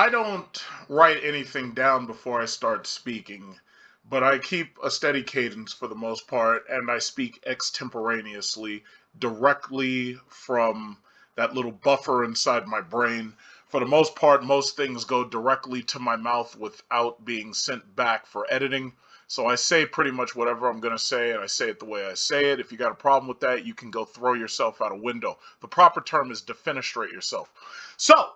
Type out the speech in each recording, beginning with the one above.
I don't write anything down before I start speaking, but I keep a steady cadence for the most part, and I speak extemporaneously, directly from that little buffer inside my brain. For the most part, most things go directly to my mouth without being sent back for editing. So I say pretty much whatever I'm going to say, and I say it the way I say it. If you got a problem with that, you can go throw yourself out a window. The proper term is defenestrate yourself. So,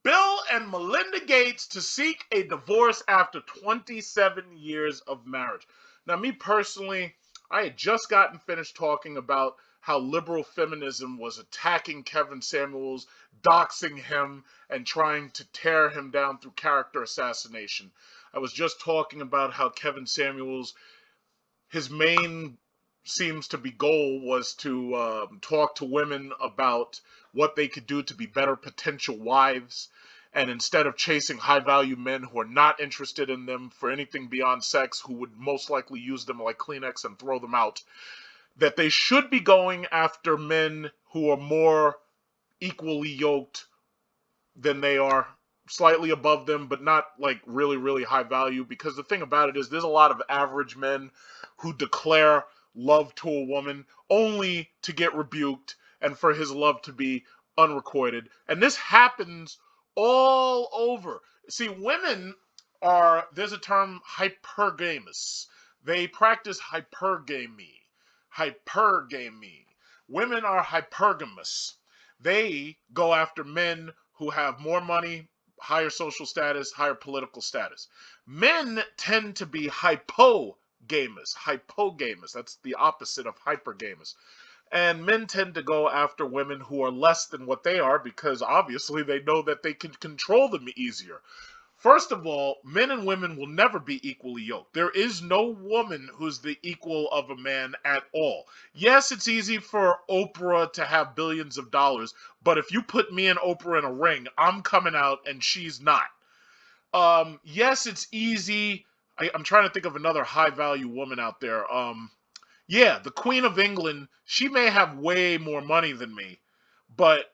Bill and Melinda Gates to seek a divorce after 27 years of marriage. Now, me personally, I had just gotten finished talking about how liberal feminism was attacking Kevin Samuels, doxing him, and trying to tear him down through character assassination. I was just talking about how Kevin Samuels, his main seems to be goal was to talk to women about what they could do to be better potential wives, and instead of chasing high value men who are not interested in them for anything beyond sex, who would most likely use them like Kleenex and throw them out, that they should be going after men who are more equally yoked than they are, slightly above them, but not like really, really high value. Because the thing about it is, there's a lot of average men who declare love to a woman only to get rebuked and for his love to be unrequited. And this happens all over. See, women are, there's a term, hypergamous. They practice hypergamy. Hypergamy. Women are hypergamous. They go after men who have more money, higher social status, higher political status. Men tend to be hypogamous. Hypogamous. That's the opposite of hypergamous. And men tend to go after women who are less than what they are because obviously they know that they can control them easier. First of all, men and women will never be equally yoked. There is no woman who's the equal of a man at all. Yes, it's easy for Oprah to have billions of dollars, but if you put me and Oprah in a ring, I'm coming out and she's not. Yes, it's easy. I'm trying to think of another high value woman out there. Yeah, the Queen of England, she may have way more money than me, but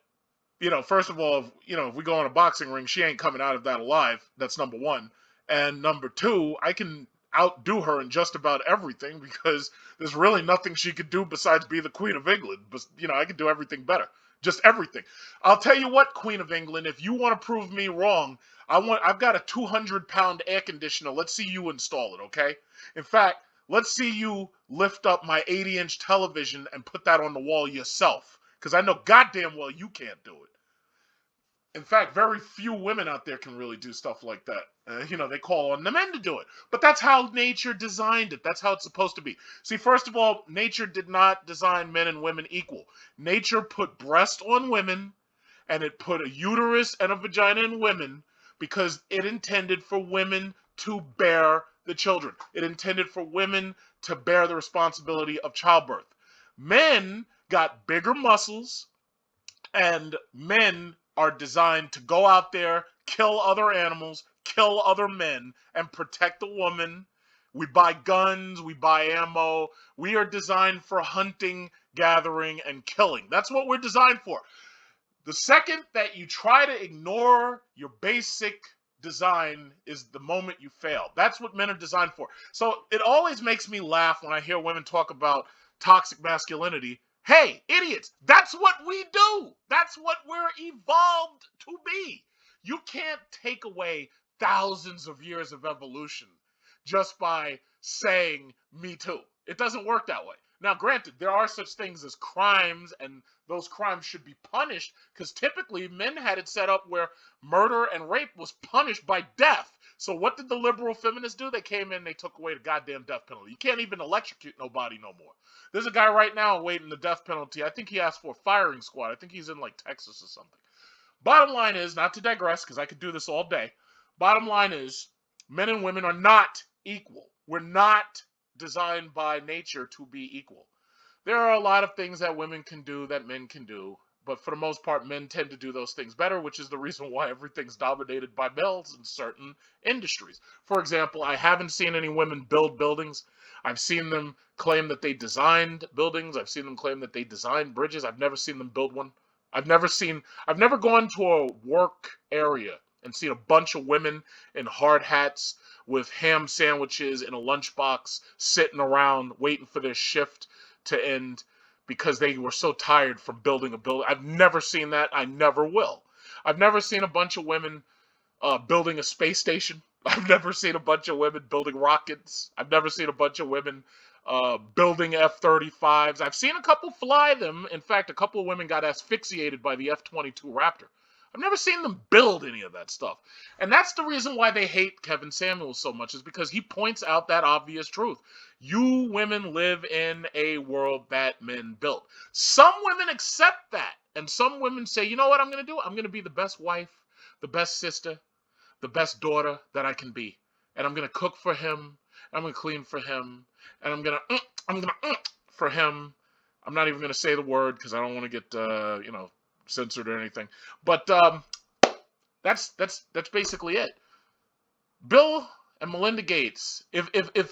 first of all, if we go in a boxing ring, she ain't coming out of that alive. That's number one. And number two, I can outdo her in just about everything because there's really nothing she could do besides be the Queen of England. But, I can do everything better. Just everything. I'll tell you what, Queen of England, if you want to prove me wrong, I've got a 200-pound air conditioner. Let's see you install it, okay? In fact, let's see you lift up my 80-inch television and put that on the wall yourself. Because I know goddamn well you can't do it. In fact, very few women out there can really do stuff like that. They call on the men to do it. But that's how nature designed it. That's how it's supposed to be. See, first of all, nature did not design men and women equal. Nature put breast on women, and it put a uterus and a vagina in women because it intended for women to bear the children. It intended for women to bear the responsibility of childbirth. Men got bigger muscles, and men are designed to go out there, kill other animals, kill other men, and protect the woman. We buy guns, we buy ammo. We are designed for hunting, gathering, and killing. That's what we're designed for. The second that you try to ignore your basic design is the moment you fail. That's what men are designed for. So it always makes me laugh when I hear women talk about toxic masculinity. Hey, idiots, that's what we do. That's what we're evolved to be. You can't take away thousands of years of evolution just by saying me too. It doesn't work that way. Now, granted, there are such things as crimes, and those crimes should be punished because typically men had it set up where murder and rape was punished by death. So what did the liberal feminists do? They came in, they took away the goddamn death penalty. You can't even electrocute nobody no more. There's a guy right now waiting the death penalty. I think he asked for a firing squad. I think he's in like Texas or something. Bottom line is, not to digress because I could do this all day. Bottom line is, men and women are not equal. We're not designed by nature to be equal. There are a lot of things that women can do that men can do, but for the most part, men tend to do those things better, which is the reason why everything's dominated by males in certain industries. For example, I haven't seen any women build buildings. I've seen them claim that they designed buildings. I've seen them claim that they designed bridges. I've never seen them build one. I've never gone to a work area and seen a bunch of women in hard hats with ham sandwiches in a lunchbox sitting around waiting for their shift to end because they were so tired from building a building. I've never seen that. I never will. I've never seen a bunch of women building a space station. I've never seen a bunch of women building rockets. I've never seen a bunch of women building F-35s. I've seen a couple fly them. In fact, a couple of women got asphyxiated by the F-22 Raptor. I've never seen them build any of that stuff. And that's the reason why they hate Kevin Samuels so much, is because he points out that obvious truth. You women live in a world that men built. Some women accept that. And some women say, you know what I'm going to do? I'm going to be the best wife, the best sister, the best daughter that I can be. And I'm going to cook for him. I'm going to clean for him. And I'm going to for him. I'm not even going to say the word because I don't want to get, censored or anything. But that's basically it. Bill and Melinda Gates, if the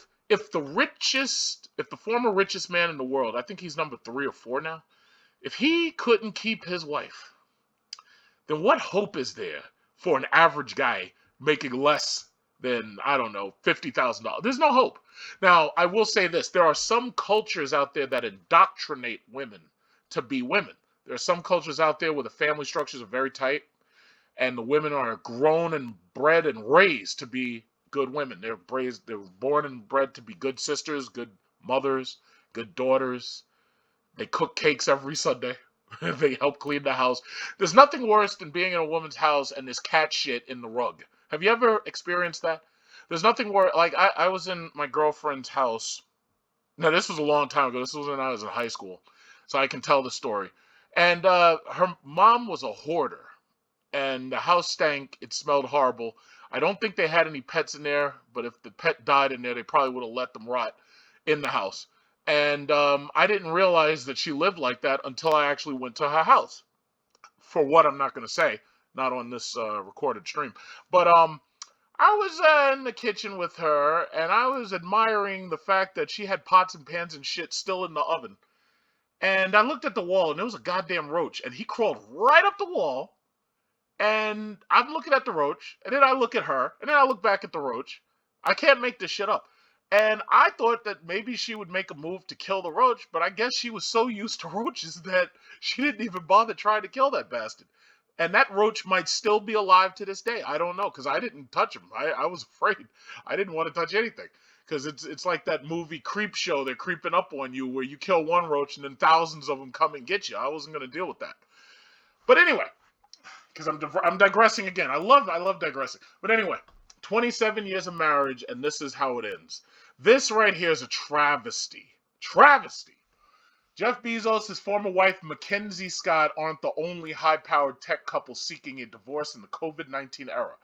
former richest man in the world, I think he's number 3 or 4 now, if he couldn't keep his wife, then what hope is there for an average guy making less than, I don't know, $50,000? There's no hope. Now, I will say this. There are some cultures out there that indoctrinate women to be women. There are some cultures out there where the family structures are very tight, and the women are grown and bred and raised to be good women. They're born and bred to be good sisters, good mothers, good daughters. They cook cakes every Sunday. They help clean the house. There's nothing worse than being in a woman's house and there's cat shit in the rug. Have you ever experienced that? There's nothing worse. Like, I was in my girlfriend's house. Now, this was a long time ago. This was when I was in high school. So I can tell the story. And her mom was a hoarder. And the house stank. It smelled horrible. I don't think they had any pets in there. But if the pet died in there, they probably would have let them rot in the house. And I didn't realize that she lived like that until I actually went to her house. For what, I'm not going to say. Not on this recorded stream. But I was in the kitchen with her, and I was admiring the fact that she had pots and pans and shit still in the oven. And I looked at the wall, and there was a goddamn roach. And he crawled right up the wall. And I'm looking at the roach. And then I look at her. And then I look back at the roach. I can't make this shit up. And I thought that maybe she would make a move to kill the roach. But I guess she was so used to roaches that she didn't even bother trying to kill that bastard. And that roach might still be alive to this day. I don't know, because I didn't touch him. I was afraid. I didn't want to touch anything. Because it's like that movie Creep Show. They're creeping up on you where you kill one roach and then thousands of them come and get you. I wasn't going to deal with that. But anyway, because I'm digressing again. I love digressing. But anyway, 27 years of marriage, and this is how it ends. This right here is a travesty. Travesty. Jeff Bezos, his former wife, MacKenzie Scott, aren't the only high-powered tech couple seeking a divorce in the COVID-19 era.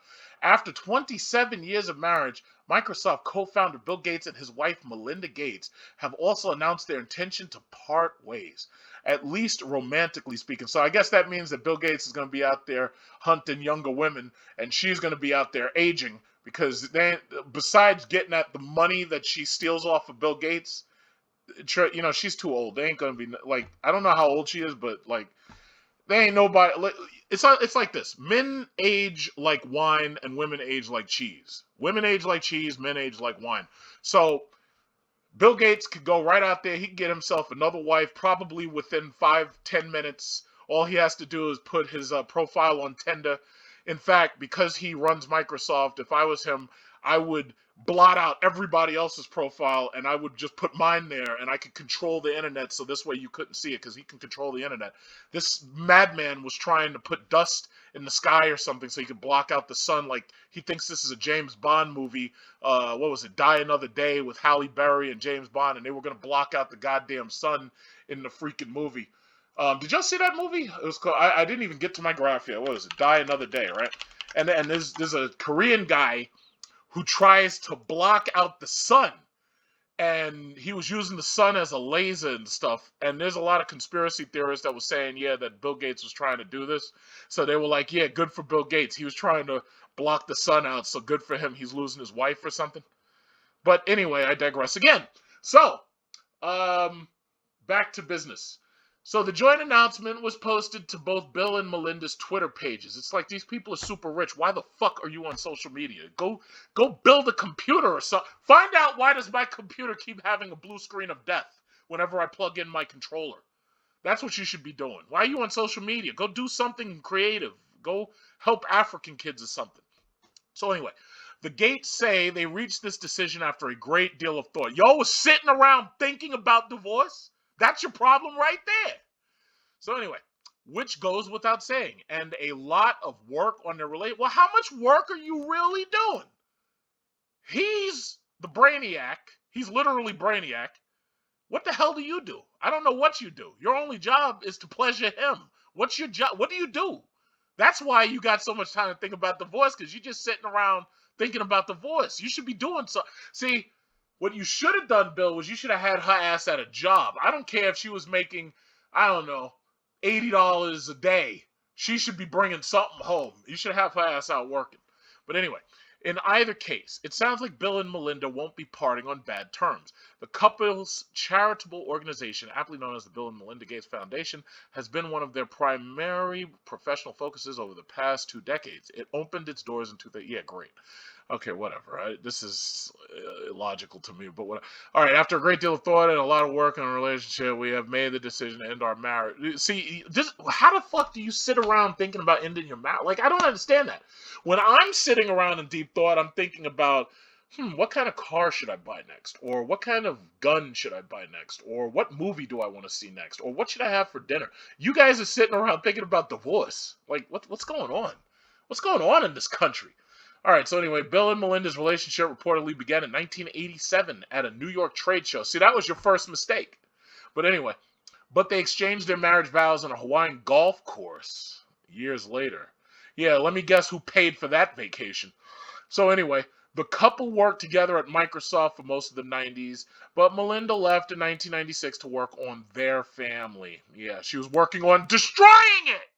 After 27 years of marriage, Microsoft co-founder Bill Gates and his wife, Melinda Gates, have also announced their intention to part ways, at least romantically speaking. So I guess that means that Bill Gates is going to be out there hunting younger women, and she's going to be out there aging, because besides getting at the money that she steals off of Bill Gates, she's too old. They ain't gonna be like, I don't know how old she is, but like, they ain't nobody. It's like this: men age like wine, and women age like cheese. Women age like cheese, men age like wine. So Bill Gates could go right out there. He can get himself another wife, probably within 5-10 minutes. All he has to do is put his profile on Tinder. In fact, because he runs Microsoft, if I was him, I would blot out everybody else's profile and I would just put mine there, and I could control the internet so this way you couldn't see it, because he can control the internet. This madman was trying to put dust in the sky or something so he could block out the sun. Like, he thinks this is a James Bond movie. What was it? Die Another Day with Halle Berry and James Bond, and they were going to block out the goddamn sun in the freaking movie. Did y'all see that movie? It was called, I didn't even get to my graph yet. What was it? Die Another Day, right? And there's a Korean guy who tries to block out the sun, and he was using the sun as a laser and stuff. And there's a lot of conspiracy theorists that were saying, yeah, that Bill Gates was trying to do this. So they were like, yeah, good for Bill Gates. He was trying to block the sun out, so good for him. He's losing his wife or something. But anyway, I digress again. So, back to business. So the joint announcement was posted to both Bill and Melinda's Twitter pages. It's like, these people are super rich. Why the fuck are you on social media? Go build a computer or something. Find out, why does my computer keep having a blue screen of death whenever I plug in my controller? That's what you should be doing. Why are you on social media? Go do something creative. Go help African kids or something. So anyway, the Gates say they reached this decision after a great deal of thought. Y'all was sitting around thinking about divorce? That's your problem right there. So anyway, which goes without saying, and a lot of work on their relationship. Well, how much work are you really doing? He's the brainiac. He's literally brainiac. What the hell do you do? I don't know what you do. Your only job is to pleasure him. What's your job? What do you do? That's why you got so much time to think about divorce, because you're just sitting around thinking about divorce. You should be doing so. See, what you should have done, Bill, was you should have had her ass at a job. I don't care if she was making, I don't know, $80 a day. She should be bringing something home. You should have her ass out working. But anyway, in either case, it sounds like Bill and Melinda won't be parting on bad terms. The couple's charitable organization, aptly known as the Bill and Melinda Gates Foundation, has been one of their primary professional focuses over the past 2 decades. It opened its doors in 2000. Yeah, great. Okay, whatever. This is illogical to me, but what? All right. After a great deal of thought and a lot of work on a relationship, we have made the decision to end our marriage. See, how the fuck do you sit around thinking about ending your marriage? Like, I don't understand that. When I'm sitting around in deep thought, I'm thinking about, what kind of car should I buy next? Or what kind of gun should I buy next? Or what movie do I want to see next? Or what should I have for dinner? You guys are sitting around thinking about divorce. Like, what's going on? What's going on in this country? All right, so anyway, Bill and Melinda's relationship reportedly began in 1987 at a New York trade show. See, that was your first mistake. But anyway, they exchanged their marriage vows on a Hawaiian golf course years later. Yeah, let me guess who paid for that vacation. So anyway, the couple worked together at Microsoft for most of the 90s, but Melinda left in 1996 to work on their family. Yeah, she was working on destroying it!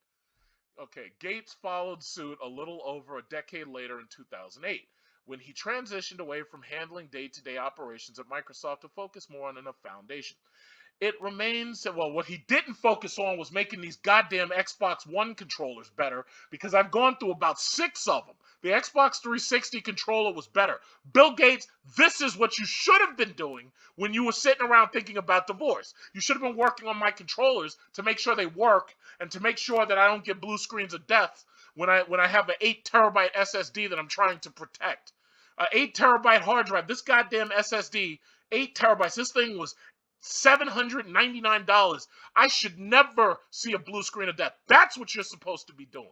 Okay, Gates followed suit a little over a decade later in 2008, when he transitioned away from handling day-to-day operations at Microsoft to focus more on a foundation. It remains, well, what he didn't focus on was making these goddamn Xbox One controllers better, because I've gone through about 6 of them. The Xbox 360 controller was better. Bill Gates, this is what you should have been doing when you were sitting around thinking about divorce. You should have been working on my controllers to make sure they work and to make sure that I don't get blue screens of death when I have an 8 terabyte SSD that I'm trying to protect. An 8 terabyte hard drive. This goddamn SSD, 8 terabytes. This thing was $799. I should never see a blue screen of death. That's what you're supposed to be doing.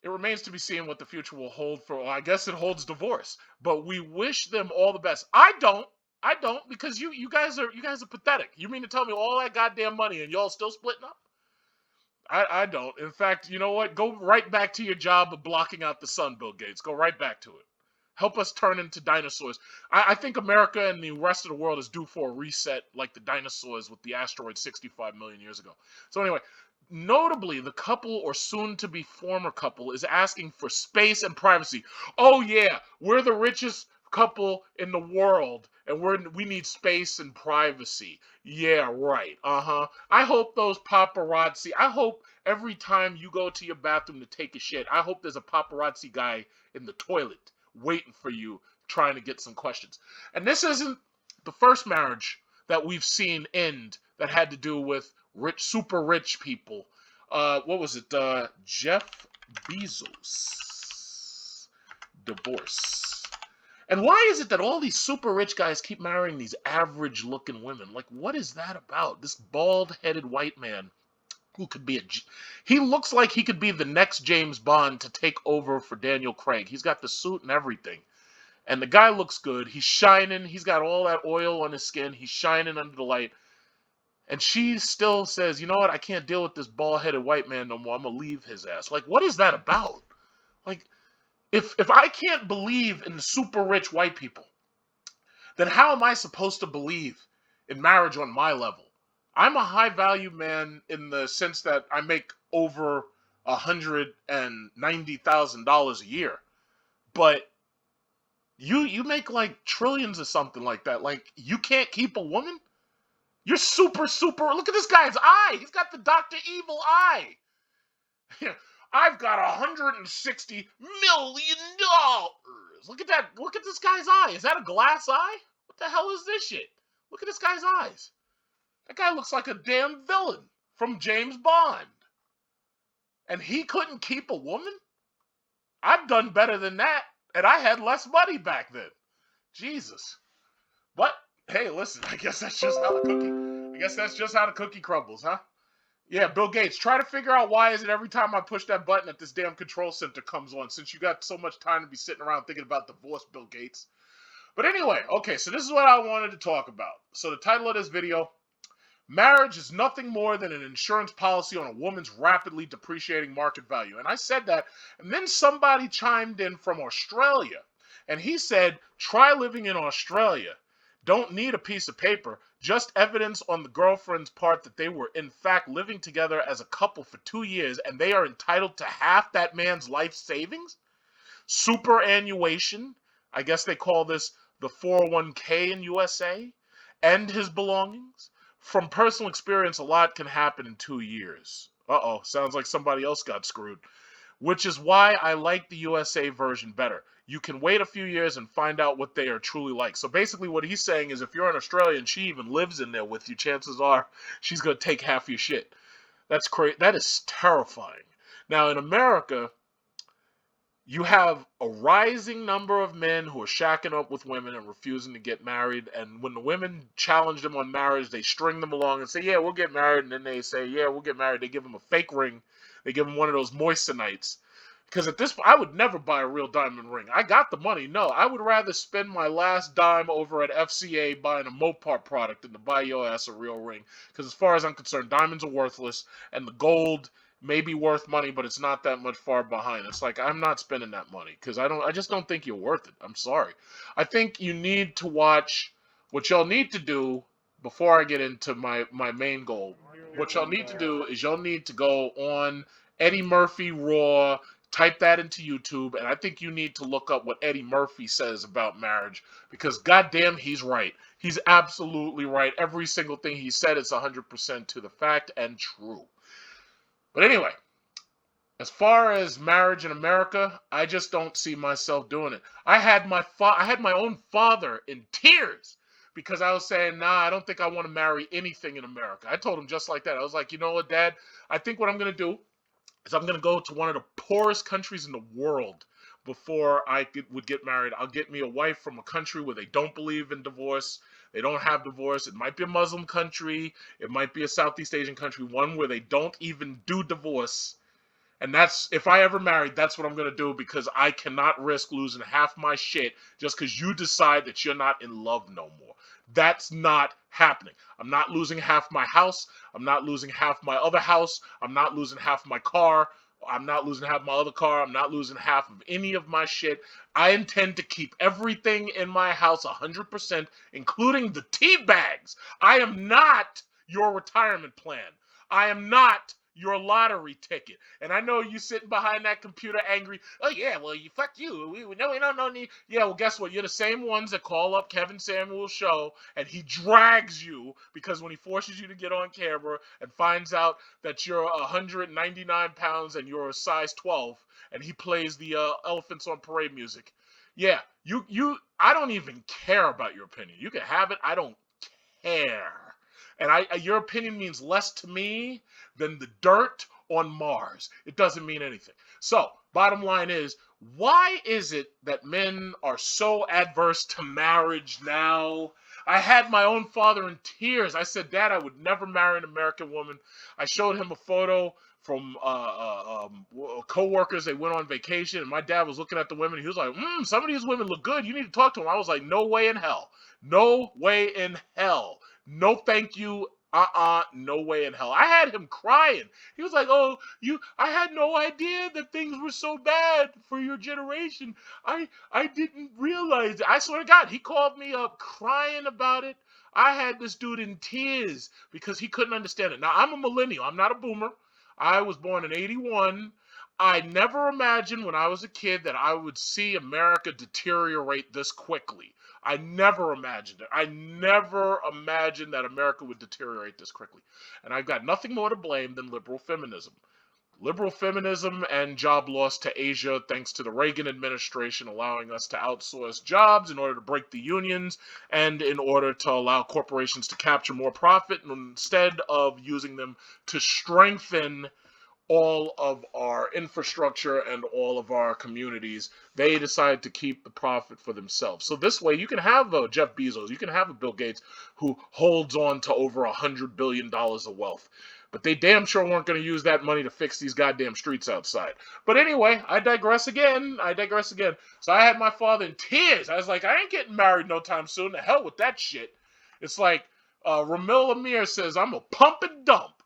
It remains to be seen what the future will hold for, well, I guess it holds divorce. But we wish them all the best. I don't, because you guys are pathetic. You mean to tell me all that goddamn money and y'all still splitting up? I don't. In fact, you know what? Go right back to your job of blocking out the sun, Bill Gates. Go right back to it. Help us turn into dinosaurs. I think America and the rest of the world is due for a reset like the dinosaurs with the asteroid 65 million years ago. So anyway, notably, the couple, or soon-to-be former couple, is asking for space and privacy. Oh yeah, we're the richest couple in the world, and we need space and privacy. Yeah, right. I hope those paparazzi, I hope every time you go to your bathroom to take a shit, I hope there's a paparazzi guy in the toilet waiting for you, trying to get some questions. And this isn't the first marriage that we've seen end that had to do with super rich people. What was it? Jeff Bezos divorce. And why is it that all these super rich guys keep marrying these average looking women? Like, what is that about? This bald-headed white man who could be he looks like he could be the next James Bond to take over for Daniel Craig. He's got the suit and everything. And the guy looks good. He's shining. He's got all that oil on his skin. He's shining under the light. And she still says, you know what? I can't deal with this bald-headed white man no more. I'm going to leave his ass. Like, what is that about? Like, if I can't believe in the super rich white people, then how am I supposed to believe in marriage on my level? I'm a high-value man in the sense that I make over $190,000 a year. But you make like trillions or something like that. Like, you can't keep a woman? You're super. Look at this guy's eye. He's got the Dr. Evil eye. I've got $160 million. Look at that. Look at this guy's eye. Is that a glass eye? What the hell is this shit? Look at this guy's eyes. That guy looks like a damn villain from James Bond. And he couldn't keep a woman? I've done better than that, and I had less money back then. Jesus. But, hey, listen, I guess that's just how the cookie crumbles, huh? Yeah, Bill Gates, try to figure out why is it every time I push that button that this damn control center comes on, since you got so much time to be sitting around thinking about divorce, Bill Gates. But anyway, okay, so this is what I wanted to talk about. So the title of this video, marriage is nothing more than an insurance policy on a woman's rapidly depreciating market value. And I said that, and then somebody chimed in from Australia, and he said, try living in Australia. Don't need a piece of paper, just evidence on the girlfriend's part that they were in fact living together as a couple for 2 years, and they are entitled to half that man's life savings? Superannuation, I guess they call this the 401k in USA, and his belongings. From personal experience, a lot can happen in 2 years. Uh-oh, sounds like somebody else got screwed. Which is why I like the USA version better. You can wait a few years and find out what they are truly like. So basically what he's saying is if you're in Australia and she even lives in there with you, chances are she's going to take half your shit. That's crazy. That is terrifying. Now in America, you have a rising number of men who are shacking up with women and refusing to get married. And when the women challenge them on marriage, they string them along and say, yeah, we'll get married. And then they say, yeah, we'll get married. They give them a fake ring. They give them one of those moistenites. Because at this point, I would never buy a real diamond ring. I got the money. No, I would rather spend my last dime over at FCA buying a Mopar product than to buy your ass a real ring. Because as far as I'm concerned, diamonds are worthless. And the gold may be worth money, but it's not that much far behind. It's like, I'm not spending that money. Because I just don't think you're worth it. I'm sorry. I think you need to watch what y'all need to do before I get into my main goal. What y'all need to do is y'all need to go on Eddie Murphy Raw, type that into YouTube, and I think you need to look up what Eddie Murphy says about marriage, because goddamn, he's right. He's absolutely right. Every single thing he said is 100% to the fact and true. But anyway, as far as marriage in America, I just don't see myself doing it. I had my own father in tears because I was saying, nah, I don't think I want to marry anything in America. I told him just like that. I was like, you know what, Dad? I think what I'm going to do is I'm going to go to one of the poorest countries in the world before I would get married. I'll get me a wife from a country where they don't believe in divorce. They don't have divorce. It might be a Muslim country. It might be a Southeast Asian country, one where they don't even do divorce. And that's, if I ever married, that's what I'm going to do, because I cannot risk losing half my shit just because you decide that you're not in love no more. That's not happening. I'm not losing half my house. I'm not losing half my other house. I'm not losing half my car. I'm not losing half my other car. I'm not losing half of any of my shit. I intend to keep everything in my house 100%, including the tea bags. I am not your retirement plan. I am not your lottery ticket. And I know you sitting behind that computer angry. Oh yeah, well, fuck you. We don't need. Yeah, well, guess what? You're the same ones that call up Kevin Samuel's show and he drags you because when he forces you to get on camera and finds out that you're 199 pounds and you're a size 12 and he plays the Elephants on Parade music. Yeah, I don't even care about your opinion. You can have it. I don't care. And your opinion means less to me than the dirt on Mars. It doesn't mean anything. So, bottom line is, why is it that men are so adverse to marriage now? I had my own father in tears. I said, Dad, I would never marry an American woman. I showed him a photo from co-workers. They went on vacation, and my dad was looking at the women. He was like, some of these women look good. You need to talk to them. I was like, no way in hell. No way in hell. No, thank you. No way in hell. I had him crying. He was like, I had no idea that things were so bad for your generation. I didn't realize it. I swear to God, he called me up crying about it. I had this dude in tears because he couldn't understand it. Now, I'm a millennial. I'm not a boomer. I was born in 81. I never imagined when I was a kid that I would see America deteriorate this quickly. I never imagined it. I never imagined that America would deteriorate this quickly. And I've got nothing more to blame than liberal feminism. Liberal feminism and job loss to Asia thanks to the Reagan administration allowing us to outsource jobs in order to break the unions and in order to allow corporations to capture more profit instead of using them to strengthen all of our infrastructure and all of our communities. They decide to keep the profit for themselves. So this way you can have a Jeff Bezos, you can have a Bill Gates who holds on to over $100 billion of wealth. But they damn sure weren't going to use that money to fix these goddamn streets outside. But anyway, I digress again. So I had my father in tears. I was like, I ain't getting married no time soon. The hell with that shit. It's like Ramil Amir says, I'm a pump and dump.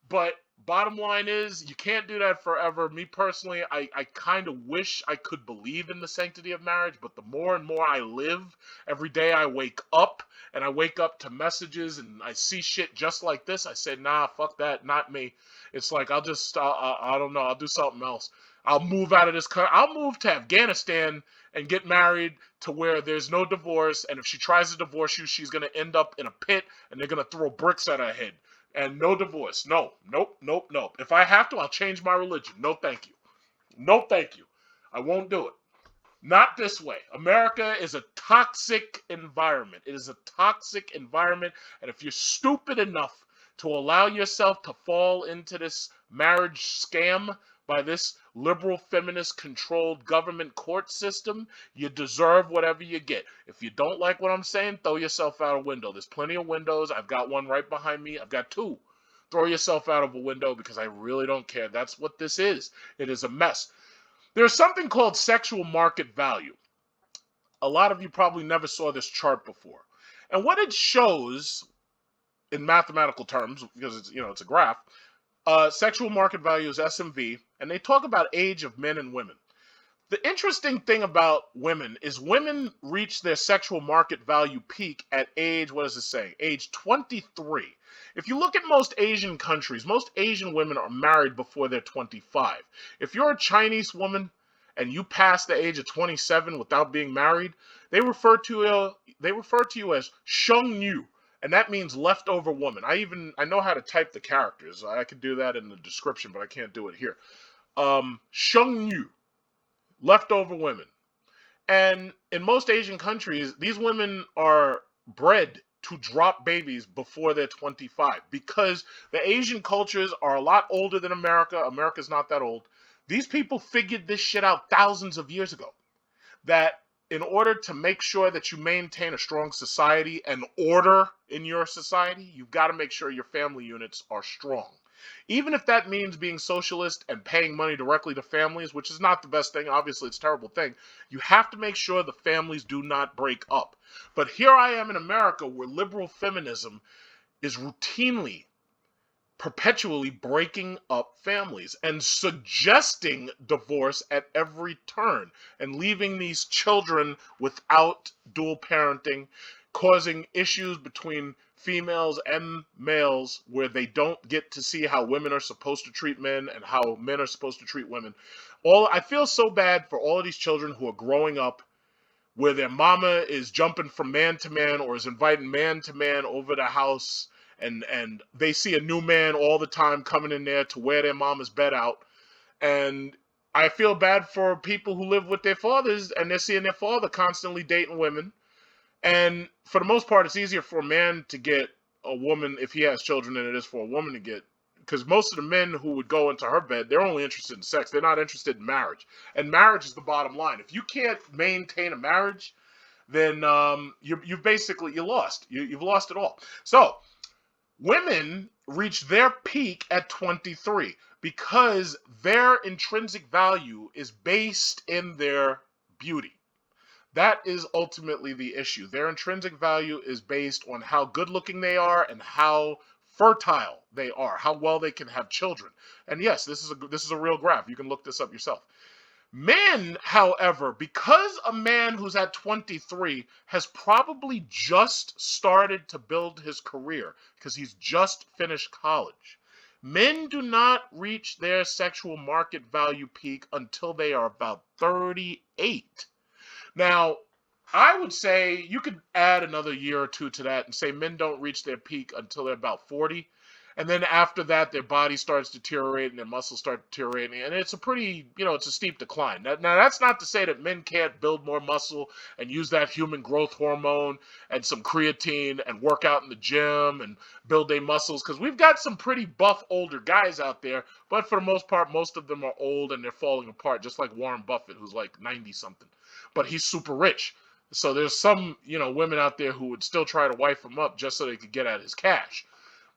But bottom line is, you can't do that forever. Me personally, I kind of wish I could believe in the sanctity of marriage, but the more and more I live, every day I wake up, and I wake up to messages, and I see shit just like this, I say, nah, fuck that, not me. It's like, I don't know, I'll do something else. I'll move out of this country. I'll move to Afghanistan and get married to where there's no divorce, and if she tries to divorce you, she's going to end up in a pit, and they're going to throw bricks at her head. And no divorce. No. Nope. If I have to, I'll change my religion. No, thank you. No, thank you. I won't do it. Not this way. America is a toxic environment. It is a toxic environment. And if you're stupid enough to allow yourself to fall into this marriage scam by this liberal feminist controlled government court system, you deserve whatever you get. If you don't like what I'm saying, throw yourself out a window. There's plenty of windows. I've got one right behind me. I've got two. Throw yourself out of a window because I really don't care. That's what this is. It is a mess. There's something called sexual market value. A lot of you probably never saw this chart before. And what it shows in mathematical terms, because it's a graph, sexual market value is SMV, and they talk about age of men and women. The interesting thing about women is women reach their sexual market value peak at age, what does it say? Age 23. If you look at most Asian countries, most Asian women are married before they're 25. If you're a Chinese woman and you pass the age of 27 without being married, they refer to you as Sheng Yu. And that means leftover woman. I know how to type the characters. I could do that in the description, but I can't do it here. Sheng Yu, leftover women. And in most Asian countries, these women are bred to drop babies before they're 25 because the Asian cultures are a lot older than America. America's not that old. These people figured this shit out thousands of years ago. That in order to make sure that you maintain a strong society and order in your society, you've got to make sure your family units are strong. Even if that means being socialist and paying money directly to families, which is not the best thing, obviously it's a terrible thing, you have to make sure the families do not break up. But here I am in America where liberal feminism is routinely perpetually breaking up families and suggesting divorce at every turn and leaving these children without dual parenting, causing issues between females and males where they don't get to see how women are supposed to treat men and how men are supposed to treat women. I feel so bad for all of these children who are growing up where their mama is jumping from man to man or is inviting man to man over the house, and they see a new man all the time coming in there to wear their mama's bed out. And I feel bad for people who live with their fathers and they're seeing their father constantly dating women. And for the most part, it's easier for a man to get a woman if he has children than it is for a woman to get, because most of the men who would go into her bed, they're only interested in sex. They're not interested in marriage. And marriage is the bottom line. If you can't maintain a marriage, then you lost. You've lost it all. So women reach their peak at 23 because their intrinsic value is based in their beauty. That is ultimately the issue. Their intrinsic value is based on how good looking they are and how fertile they are, how well they can have children. And yes, this is a real graph. You can look this up yourself. Men, however, because a man who's at 23 has probably just started to build his career because he's just finished college, Men do not reach their sexual market value peak until they are about 38. Now, I would say you could add another year or two to that and say men don't reach their peak until they're about 40. And then after that, their body starts deteriorating, their muscles start deteriorating, and it's a pretty, it's a steep decline. Now, that's not to say that men can't build more muscle and use that human growth hormone and some creatine and work out in the gym and build their muscles, because we've got some pretty buff older guys out there, but for the most part, most of them are old and they're falling apart, just like Warren Buffett, who's like 90 something, but he's super rich. So there's some, women out there who would still try to wife him up just so they could get at his cash.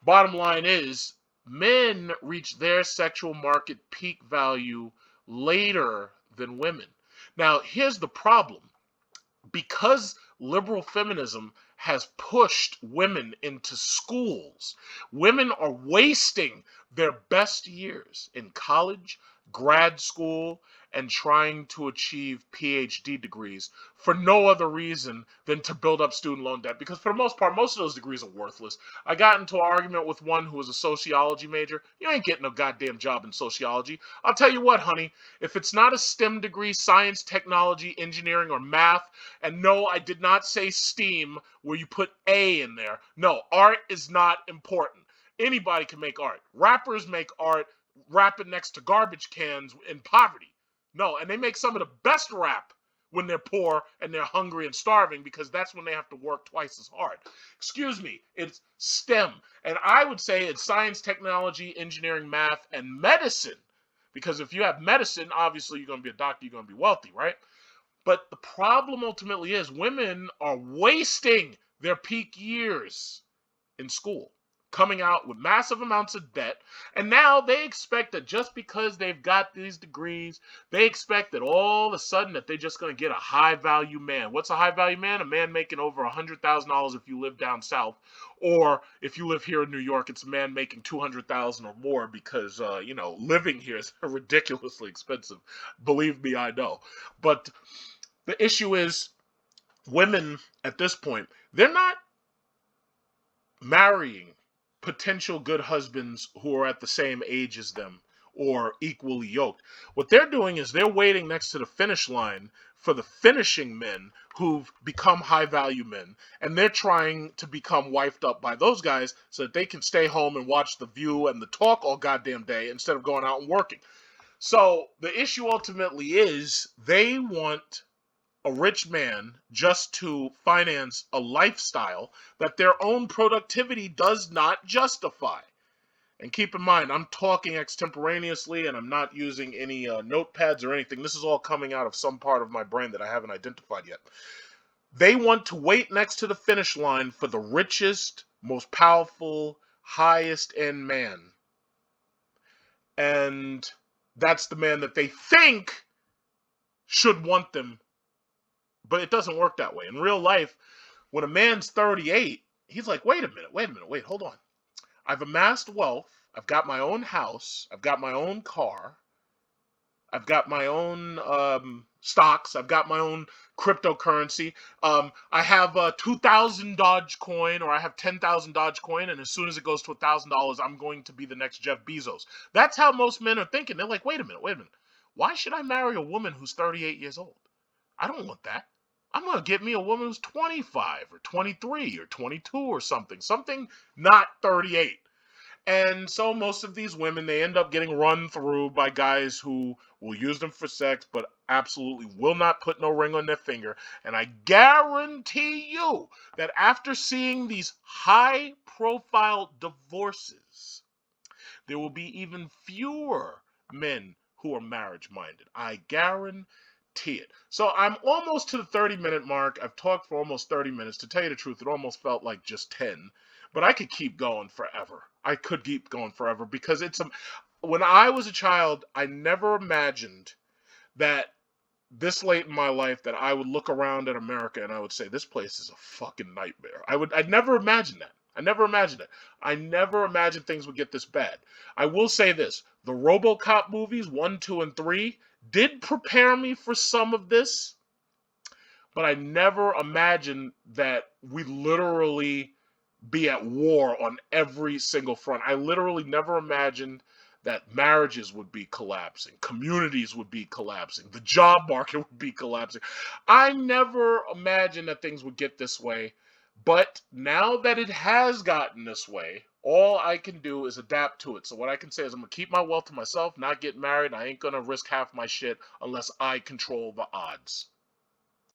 Bottom line is, men reach their sexual market peak value later than women. Now, here's the problem. Because liberal feminism has pushed women into schools, women are wasting their best years in college, grad school, and trying to achieve PhD degrees for no other reason than to build up student loan debt. Because for the most part, most of those degrees are worthless. I got into an argument with one who was a sociology major. You ain't getting a goddamn job in sociology. I'll tell you what, honey, if it's not a STEM degree, science, technology, engineering, or math, and no, I did not say STEAM where you put A in there. No, art is not important. Anybody can make art. Rappers make art rapping next to garbage cans in poverty. No, and they make some of the best rap when they're poor and they're hungry and starving, because that's when they have to work twice as hard. Excuse me, it's STEM. And I would say it's science, technology, engineering, math, and medicine. Because if you have medicine, obviously you're going to be a doctor, you're going to be wealthy, right? But the problem ultimately is women are wasting their peak years in school, coming out with massive amounts of debt, and now they expect that just because they've got these degrees, they expect that all of a sudden that they're just going to get a high value man. What's a high value man? A man making over $100,000 if you live down south, or if you live here in New York, it's a man making $200,000 or more, because living here is ridiculously expensive. Believe me, I know. But the issue is, women at this point, they're not marrying potential good husbands who are at the same age as them or equally yoked. What they're doing is they're waiting next to the finish line for the finishing men who've become high value men, and they're trying to become wifed up by those guys so that they can stay home and watch The View and The Talk all goddamn day instead of going out and working. So the issue ultimately is they want a rich man just to finance a lifestyle that their own productivity does not justify. And keep in mind, I'm talking extemporaneously and I'm not using any notepads or anything. This is all coming out of some part of my brain that I haven't identified yet. They want to wait next to the finish line for the richest, most powerful, highest end man. And that's the man that they think should want them. But it doesn't work that way. In real life, when a man's 38, he's like, wait a minute, hold on. I've amassed wealth. I've got my own house. I've got my own car. I've got my own stocks. I've got my own cryptocurrency. I have 2,000 Dogecoin, or I have 10,000 Dogecoin, and as soon as it goes to $1,000, I'm going to be the next Jeff Bezos. That's how most men are thinking. They're like, wait a minute. Why should I marry a woman who's 38 years old? I don't want that. I'm going to get me a woman who's 25 or 23 or 22 or something not 38. And so most of these women, they end up getting run through by guys who will use them for sex, but absolutely will not put no ring on their finger. And I guarantee you that after seeing these high-profile divorces, there will be even fewer men who are marriage-minded. I guarantee it. So I'm almost to the 30-minute mark. I've talked for almost 30 minutes. To tell you the truth, it almost felt like just 10. But I could keep going forever. Because when I was a child, I never imagined that this late in my life that I would look around at America and I would say, this place is a fucking nightmare. I'd never imagined that. I never imagined it. I never imagined things would get this bad. I will say this. The RoboCop movies, 1, 2, and 3, did prepare me for some of this, but I never imagined that we literally be at war on every single front. I literally never imagined that marriages would be collapsing, communities would be collapsing, the job market would be collapsing. I never imagined that things would get this way. But now that it has gotten this way, all I can do is adapt to it. So what I can say is I'm gonna keep my wealth to myself, not get married. I ain't gonna risk half my shit unless I control the odds.